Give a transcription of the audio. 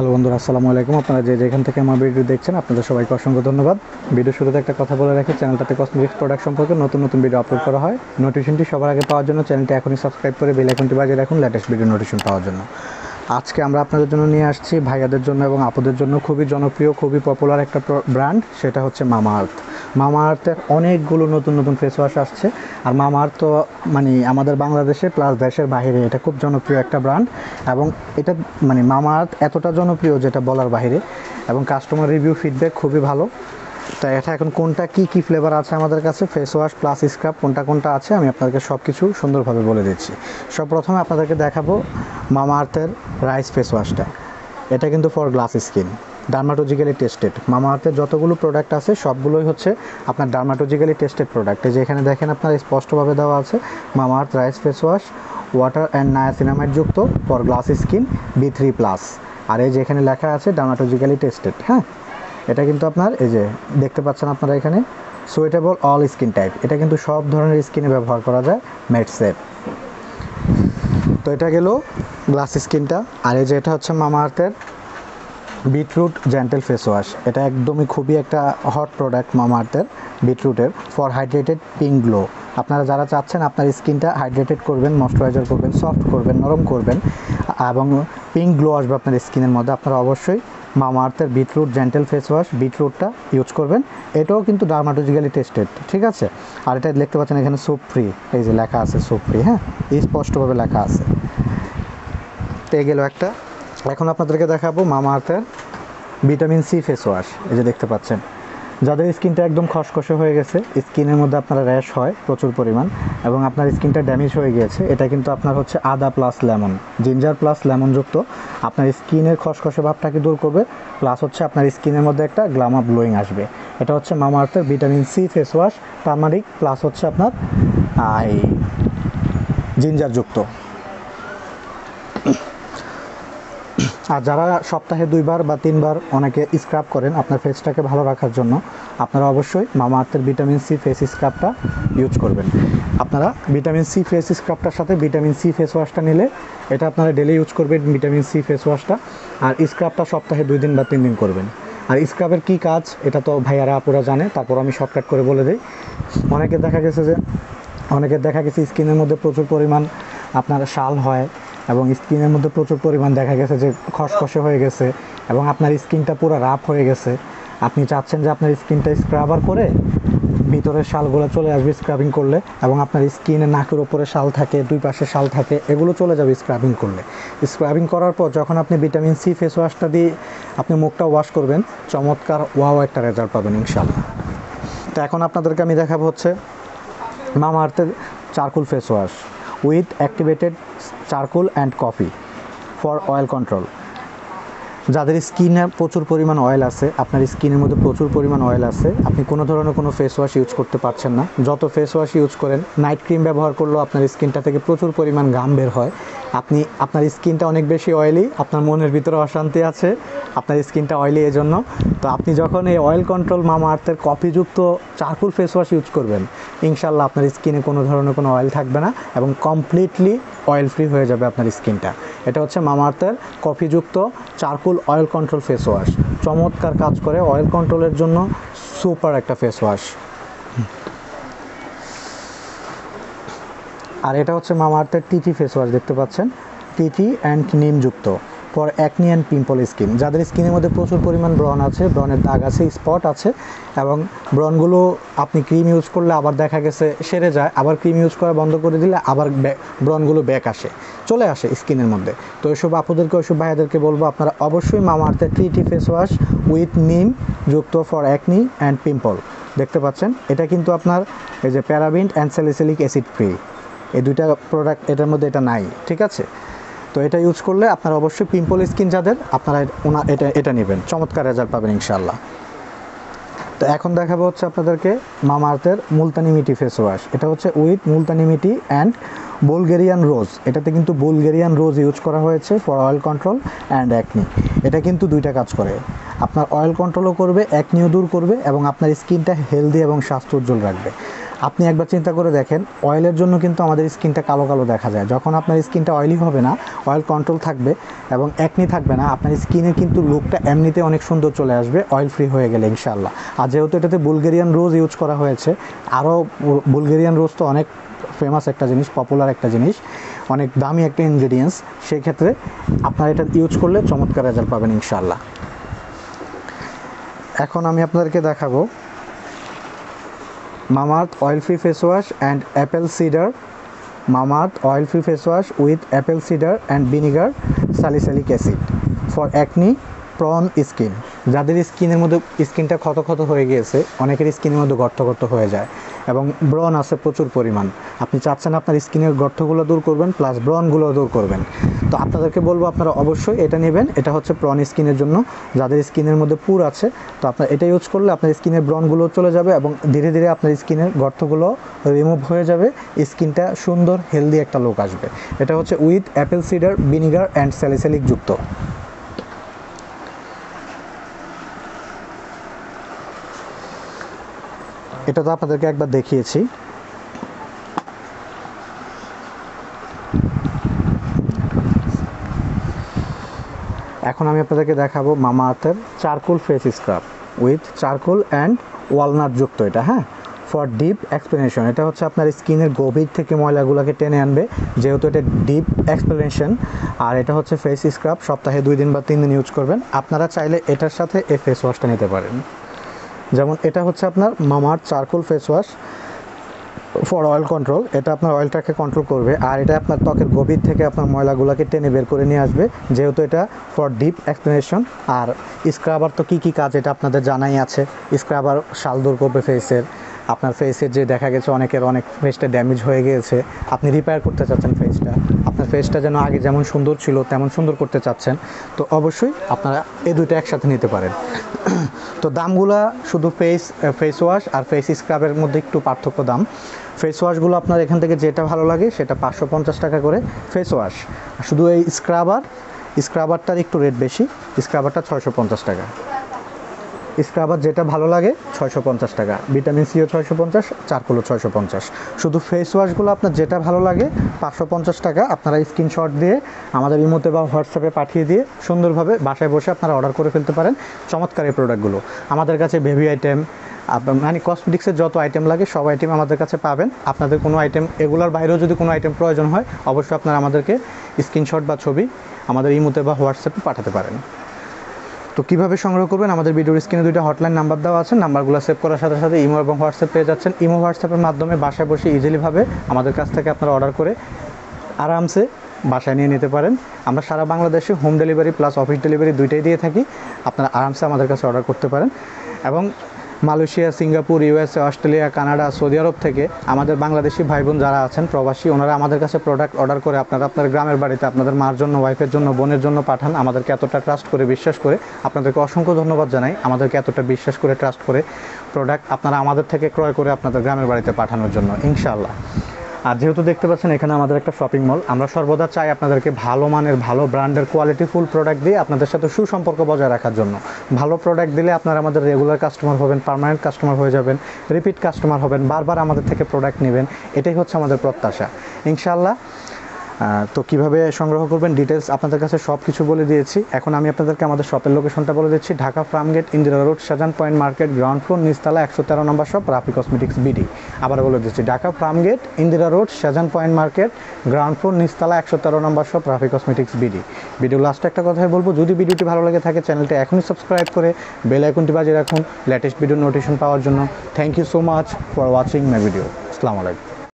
Hello বন্ধুরা, আসসালামু আলাইকুম। আপনারা যে যেখান থেকে আমার ভিডিও দেখছেন আপনাদের সবাইকে অসংখ্য ধন্যবাদ। ভিডিও শুরুতে একটা কথা বলে রাখি, চ্যানেলটাতে কসমেটিক্স প্রোডাক্ট সম্পর্কে নতুন নতুন ভিডিও আপলোড করা হয়। নোটিফিকেশনটি সবার আগে পাওয়ার জন্য চ্যানেলটি এখনই সাবস্ক্রাইব করে বেল আইকনটি বাজিয়ে রাখুন লেটেস্ট ভিডিও নোটিফিকেশন পাওয়ার জন্য। আজকে আমরা আপনাদের জন্য নিয়ে আসছি ভাইয়াদের জন্য এবং আপুদের জন্য খুবই জনপ্রিয়, খুবই পপুলার একটা ব্র্যান্ড, সেটা হচ্ছে মামা আর্থ। মামা আর্থের অনেকগুলো নতুন নতুন ফেস ওয়াশ আসছে। আর মামা আর্থ তো মানে আমাদের বাংলাদেশে প্লাস দেশের বাইরে এটা খুব জনপ্রিয় একটা ব্র্যান্ড। এবং এটা মানে মামা আর্থ এতটা জনপ্রিয় যেটা বলার বাইরে, এবং কাস্টমার রিভিউ ফিডব্যাক খুবই ভালো। তাই এটা এখন কোনটা কী ফ্লেভার আছে আমাদের কাছে, ফেস ওয়াশ প্লাস স্ক্রাব কোনটা আছে আমি আপনাদেরকে সব কিছু সুন্দরভাবে বলে দিচ্ছি। সব প্রথমে আপনাদেরকে দেখাবো মামা আর্থের রাইস ফেস ওয়াশটা। এটা কিন্তু for glass skin, dermatologically tested. মামা আর্থের যতগুলো প্রোডাক্ট আছে সবগুলোই হচ্ছে আপনার ডার্মাটোলজিক্যালি টেস্টেড প্রোডাক্ট। এই যে এখানে দেখেন আপনার স্পষ্টভাবে দেওয়া আছে Mamaearth rice face wash, water and niacinamide যুক্ত ফর গ্লাস স্কিন B3+। আর এই যে এখানে লেখা আছে ডার্মাটোলজিক্যালি টেস্টেড। হ্যাঁ, এটা কিন্তু আপনার এই যে দেখতে পাচ্ছেন আপনারা এখানে সুইটেবল অল স্কিন টাইপ। এটা কিন্তু সব ধরনের স্কিনে ব্যবহার করা যায়, মেড সেট। তো এটা গেল গ্লাস স্কিনটা। আর এই যে এটা হচ্ছে মামা আর্থের বিটরুট জেন্টেল ফেস ওয়াশ। এটা একদমই খুবই একটা হট প্রোডাক্ট মামা আর্থের বিটরুটের, ফর হাইড্রেটেড পিঙ্ক গ্লো। আপনারা যারা চাচ্ছেন আপনার স্কিনটা হাইড্রেটেড করবেন, ময়শ্চারাইজার করবেন, সফট করবেন, নরম করবেন এবং পিঙ্ক গ্লো আসবে আপনার স্কিনের মধ্যে, আপনারা অবশ্যই মামা আর্থের বিটরুট জেন্টেল ফেস ওয়াশ বিটরুটটা ইউজ করবেন। এটাও কিন্তু ডার্মাটোলজিক্যালি টেস্টেড, ঠিক আছে। আর এটা দেখতে পাচ্ছেন এখানে সোপ ফ্রি, এই যে লেখা আছে সোপ ফ্রি, হ্যাঁ স্পষ্টভাবে লেখা আছে। তো এই গেল একটা। এখন আপনাদেরকে দেখাবো মামা আর্থের ভিটামিন সি ফেস ওয়াশ। এই যে দেখতে পাচ্ছেন, যাদের স্কিনটা একদম খসখসে হয়ে গেছে, স্কিনের মধ্যে আপনার র্যাশ হয় প্রচুর পরিমাণ এবং আপনার স্কিনটা ড্যামেজ হয়ে গিয়েছে, এটা কিন্তু আপনার হচ্ছে আদা plus lemon, ginger plus lemon যুক্ত আপনার স্কিনের খসখসে ভাবটাকে দূর করবে, প্লাস হচ্ছে আপনার স্কিনের মধ্যে একটা গ্ল্যামার গ্লোয়িং আসবে। এটা হচ্ছে মামা আর্থের vitamin C face wash, turmeric plus হচ্ছে আপনার এই জিঞ্জার যুক্ত। আর যারা সপ্তাহে 2 বার বা 3 বার অনেকে স্ক্রাব করেন আপনার ফেসটাকে ভালো রাখার জন্য, আপনারা অবশ্যই মামা আর্থের ভিটামিন সি ফেস স্ক্রাবটা ইউজ করবেন। আপনারা ভিটামিন সি ফেস স্ক্রাবটার সাথে ভিটামিন সি ফেস ওয়াশটা নিলে এটা আপনারা ডেলি ইউজ করবেন ভিটামিন সি ফেস ওয়াশটা, আর স্ক্রাবটা সপ্তাহে 2 দিন বা 3 দিন করবেন। আর স্ক্রাবের কী কাজ এটা তো ভাইয়ারা আপুরা জানে, তারপর আমি শর্টকাট করে বলে দিই। অনেকের দেখা গেছে স্কিনের মধ্যে প্রচুর পরিমাণ আপনার শাল হয় এবং স্কিনের মধ্যে প্রচুর পরিমাণ দেখা গেছে যে খসখসে হয়ে গেছে এবং আপনার স্কিনটা পুরো রাফ হয়ে গেছে। আপনি চাচ্ছেন যে আপনার স্কিনটা স্ক্রাবার করে ভিতরের শালগুলো চলে আসবে স্ক্রাবিং করলে, এবং আপনার স্কিনে নাকের ওপরে শাল থাকে, 2 পাশে শাল থাকে, এগুলো চলে যাবে স্ক্রাবিং করলে। স্ক্রাবিং করার পর যখন আপনি ভিটামিন সি ফেস ওয়াশটা দিয়ে আপনি মুখটা ওয়াশ করবেন, চমৎকার ওয়াও একটা রেজাল্ট পাবেন ইনশাআল্লাহ। তো এখন আপনাদেরকে আমি দেখাবো হচ্ছে মামা আর্থের charcoal face wash with activated charcoal and coffee for oil control. যাদের স্কিনে প্রচুর পরিমাণ অয়েল আছে, আপনার স্কিনের মধ্যে প্রচুর পরিমাণ অয়েল আছে, আপনি কোনো ধরনের কোনো ফেস ওয়াশ ইউজ করতে পারছেন না, যত ফেস ওয়াশ ইউজ করেন, নাইট ক্রিম ব্যবহার করলেও আপনার স্কিনটা থেকে প্রচুর পরিমাণ ঘাম বের হয়, আপনার স্কিনটা অনেক বেশি অয়েলি, আপনার মনের ভিতরে অশান্তি আছে, আপনার স্কিনটা অয়েলি এজন্য। তো আপনি যখন এই অয়েল কন্ট্রোল মামা আর্থের কফিযুক্ত চারকোল ফেস ওয়াশ ইউজ করবেন, ইনশাল্লাহ আপনার স্কিনে কোনো ধরনের কোনো অয়েল থাকবে না এবং কমপ্লিটলি অয়েল ফ্রি হয়ে যাবে আপনার স্কিনটা। এটা হচ্ছে মামা আর্থের কফিযুক্ত charcoal oil control face wash, চমৎকার কাজ করে অয়েল কন্ট্রোলের জন্য, সুপার একটা ফেস ওয়াশ। আর এটা হচ্ছে মামা আর্থের টিটি ফেস ওয়াশ, দেখতে পাচ্ছেন টিটি অ্যান্ড নিম যুক্ত for acne and pimple skin. যাদের স্কিনের মধ্যে প্রচুর পরিমাণ ব্রণ আছে, ব্রণের দাগ আছে, স্পট আছে এবং ব্রণগুলো আপনি ক্রিম ইউজ করলে আবার দেখা গেছে সেরে যায়, আবার ক্রিম ইউজ করা বন্ধ করে দিলে আবার ব্রণগুলো ব্যাক চলে আসে স্কিনের মধ্যে। তো এইসব আপুদেরকে ওইসব ভাইয়াদেরকে বলবো আপনারা অবশ্যই মামা আর্থের টিটি ফেস ওয়াশ উইথ নিম যুক্ত ফর অ্যাকনি অ্যান্ড পিম্পল। দেখতে পাচ্ছেন এটা কিন্তু আপনার এই যে paraben and salicylic acid free, এই দুইটা প্রোডাক্ট এটার মধ্যে এটা নাই, ঠিক আছে। তো এটা ইউজ করলে আপনারা অবশ্যই পিম্পল স্কিন যাদের আপনারা এটা নেবেন, চমৎকার রেজাল্ট পাবেন ইনশাআল্লাহ। তো এখন দেখাবো হচ্ছে আপনাদেরকে মামা আর্থের মুলতানি মিটি ফেস ওয়াশ। এটা হচ্ছে উইথ মুলতানি মিটি অ্যান্ড বুলগেরিয়ান রোজ। এটাতে কিন্তু বুলগেরিয়ান রোজ ইউজ করা হয়েছে for oil control and acne. এটা কিন্তু দুইটা কাজ করে, আপনার অয়েল কন্ট্রোলও করবে, অ্যাকনিও দূর করবে এবং আপনার স্কিনটা হেলদি এবং স্বাস্থ্য উজ্জ্বল রাখবে। আপনি একবার চিন্তা করে দেখেন, অয়েলের জন্য কিন্তু আমাদের স্কিনটা কালো কালো দেখা যায়। যখন আপনার স্কিনটা অয়েলি হবে না, অয়েল কন্ট্রোল থাকবে এবং একনি থাকবে না, আপনার স্কিনের কিন্তু লুকটা এমনিতে অনেক সুন্দর চলে আসবে অয়েল ফ্রি হয়ে গেলে ইনশাআল্লাহ। আর যেহেতু এটাতে বুলগেরিয়ান রোজ ইউজ করা হয়েছে, আরও বুলগেরিয়ান রোজ তো অনেক ফেমাস একটা জিনিস, পপুলার একটা জিনিস, অনেক দামি একটা ইনগ্রেডিয়েন্টস, সেই ক্ষেত্রে আপনারা এটা ইউজ করলে চমৎকার রেজাল্ট পাবেন ইনশাআল্লাহ। এখন আমি আপনাদেরকে দেখাবো Mamaearth oil free face wash and Apple cedar, Mamaearth oil free face wash with Apple cedar and vinegar salicylic acid for acne prawn skin. যাদের স্কিনের মধ্যে স্কিনটা ক্ষত ক্ষত হয়ে গিয়েছে, অনেকের স্কিনের মধ্যে গর্ত গর্ত হয়ে যায় এবং ব্রণ আছে প্রচুর পরিমাণ, আপনি চাচ্ছেন আপনার স্কিনের গর্তগুলো দূর করবেন প্লাস ব্রণগুলো দূর করবেন, তো আপনাদেরকে বলবো আপনারা অবশ্যই এটা নেবেন। এটা হচ্ছে প্রন স্কিনের জন্য, যাদের স্কিনের মধ্যে পুর আছে, তো আপনার এটা ইউজ করলে আপনার স্কিনের ব্রণগুলো চলে যাবে এবং ধীরে ধীরে আপনার স্কিনের গর্তগুলো রিমুভ হয়ে যাবে, স্কিনটা সুন্দর হেলদি একটা লুক আসবে। এটা হচ্ছে with Apple cedar, vinegar and salicylic যুক্ত। এটা তো আপনাদেরকে একবার দেখিয়েছি। এখন আমি আপনাদেরকে দেখাবো মামাআর্থের charcoal face scrub with charcoal and walnut যুক্ত। এটা হ্যাঁ, ফর ডিপ এক্সপ্লেনেশন। এটা হচ্ছে আপনার স্কিনের গভীর থেকে ময়লাগুলোকে টেনে আনবে, যেহেতু এটা ডিপ এক্সপ্লেনেশন। আর এটা হচ্ছে ফেস স্ক্রাব, সপ্তাহে 2 দিন বা 3 দিন ইউজ করবেন। আপনারা চাইলে এটার সাথে এই ফেস ওয়াশটা নিতে পারেন। যেমন এটা হচ্ছে আপনার Mamaearth charcoal face wash for oil control, এটা আপনার অয়েলটাকে কন্ট্রোল করবে আর এটা আপনার ত্বকের গভীর থেকে আপনার ময়লাগুলোকে টেনে বের করে নিয়ে আসবে, যেহেতু এটা ফর ডিপ এক্সপ্লেনেশন। আর স্ক্রাবার তো কী কী কাজ এটা আপনাদের জানাই আছে। স্ক্রাবার শাল দূর করবে ফেসের, আপনার ফেসের যে দেখা গেছে অনেকের অনেক ফেসটা ড্যামেজ হয়ে গিয়েছে, আপনি রিপেয়ার করতে চাচ্ছেন ফেসটা, আপনার ফেসটা যেন আগে যেমন সুন্দর ছিল তেমন সুন্দর করতে চাচ্ছেন, তো অবশ্যই আপনারা এই দুইটা একসাথে নিতে পারেন। তো দামগুলা শুধু ফেস ওয়াশ আর ফেস স্ক্রাবের মধ্যে একটু পার্থক্য দাম। ফেস ওয়াশগুলো আপনার এখান থেকে যেটা ভালো লাগে সেটা 550 টাকা করে ফেস ওয়াশ, শুধু এই স্ক্রাবারটার একটু রেট বেশি, স্ক্রাবারটা 650 টাকা। স্ক্রাবার যেটা ভালো লাগে 650 টাকা, ভিটামিন সিও 650, চারকোলও 650। শুধু ফেস ওয়াশগুলো আপনার যেটা ভালো লাগে 550 টাকা। আপনারা স্ক্রিনশট দিয়ে আমাদের ইমোতে বা হোয়াটসঅ্যাপে পাঠিয়ে দিয়ে সুন্দরভাবে বাসায় বসে আপনারা অর্ডার করে ফেলতে পারেন চমৎকার এই প্রোডাক্টগুলো। আমাদের কাছে বেবি আইটেম, মানে কসমেটিক্সের যত আইটেম লাগে সব আইটেম আমাদের কাছে পাবেন। আপনাদের কোনো আইটেম এগুলোর বাইরেও যদি কোনো আইটেম প্রয়োজন হয়, অবশ্যই আপনারা আমাদেরকে স্ক্রিনশট বা ছবি আমাদের ইমোতে বা হোয়াটসঅ্যাপে পাঠাতে পারেন। তো কীভাবে সংগ্রহ করবেন, আমাদের ভিডিওর স্ক্রিনে 2টা হটলাইন নাম্বার দেওয়া আছে, নাম্বারগুলো সেভ করার সাথে সাথে ইমো এবং হোয়াটসঅ্যাপ পেয়ে যাচ্ছেন। ইমো হোয়াটসঅ্যাপের মাধ্যমে বাসায় বসে ইজিলিভাবে আমাদের কাছ থেকে আপনারা অর্ডার করে আরামসে বাসায় নিয়ে নিতে পারেন। আমরা সারা বাংলাদেশে home delivery plus office delivery দুইটাই দিয়ে থাকি, আপনারা আরামসে আমাদের কাছে অর্ডার করতে পারেন। এবং Malaysia, Singapore, USA, Australia, Canada, Saudi Arab থেকে আমাদের বাংলাদেশি ভাই বোন যারা আছেন প্রবাসী, ওনারা আমাদের কাছে প্রোডাক্ট অর্ডার করে আপনারা আপনার গ্রামের বাড়িতে আপনাদের মার জন্য, ওয়াইফের জন্য, বোনের জন্য পাঠান। আমাদেরকে এতটা ট্রাস্ট করে, বিশ্বাস করে, আপনাদেরকে অসংখ্য ধন্যবাদ জানাই আমাদেরকে এতটা বিশ্বাস করে, ট্রাস্ট করে প্রোডাক্ট আপনারা আমাদের থেকে ক্রয় করে আপনাদের গ্রামের বাড়িতে পাঠানোর জন্য ইনশাআল্লাহ। আর যেহেতু দেখতে পাচ্ছেন এখানে আমাদের একটা শপিং মল, আমরা সর্বদা চাই আপনাদেরকে ভালো মানের, ভালো ব্র্যান্ডের কোয়ালিটিফুল প্রোডাক্ট দিয়ে আপনাদের সাথে সুসম্পর্ক বজায় রাখার জন্য। ভালো প্রোডাক্ট দিলে আপনারা আমাদের রেগুলার কাস্টমার হবেন, পার্মানেন্ট কাস্টমার হয়ে যাবেন, রিপিট কাস্টমার হবেন, বারবার আমাদের থেকে প্রোডাক্ট নেবেন, এটাই হচ্ছে আমাদের প্রত্যাশা ইনশাআল্লাহ। তো কিভাবে সংগ্রহ করবেন ডিটেলস আপনাদের কাছে সব কিছু বলে দিয়েছি। এখন আমি আপনাদেরকে আমাদের শপের লোকেশনটা বলে দিচ্ছি। Dhaka Farmgate, Indira road, Shahjahan point market, ground floor, নিচতলা, 113 number shop, Rafi cosmetics BD. আবার বলে দিচ্ছি, Dhaka Farmgate, Indira road, Shahjahan point market, ground floor, নিচতলা, 113 number shop, Rafi cosmetics BD. Video লাস্টে একটা কথাই বলবো, যদি ভিডিওটি ভালো লাগে থাকে চ্যানেলটি এখনই সাবস্ক্রাইব করে বেল আইকনটি বাজিয়ে রাখুন লেটেস্ট ভিডিও নোটিফিকেশন পাওয়ার জন্য। Thank you so much for watching my video. আসসালামু আলাইকুম।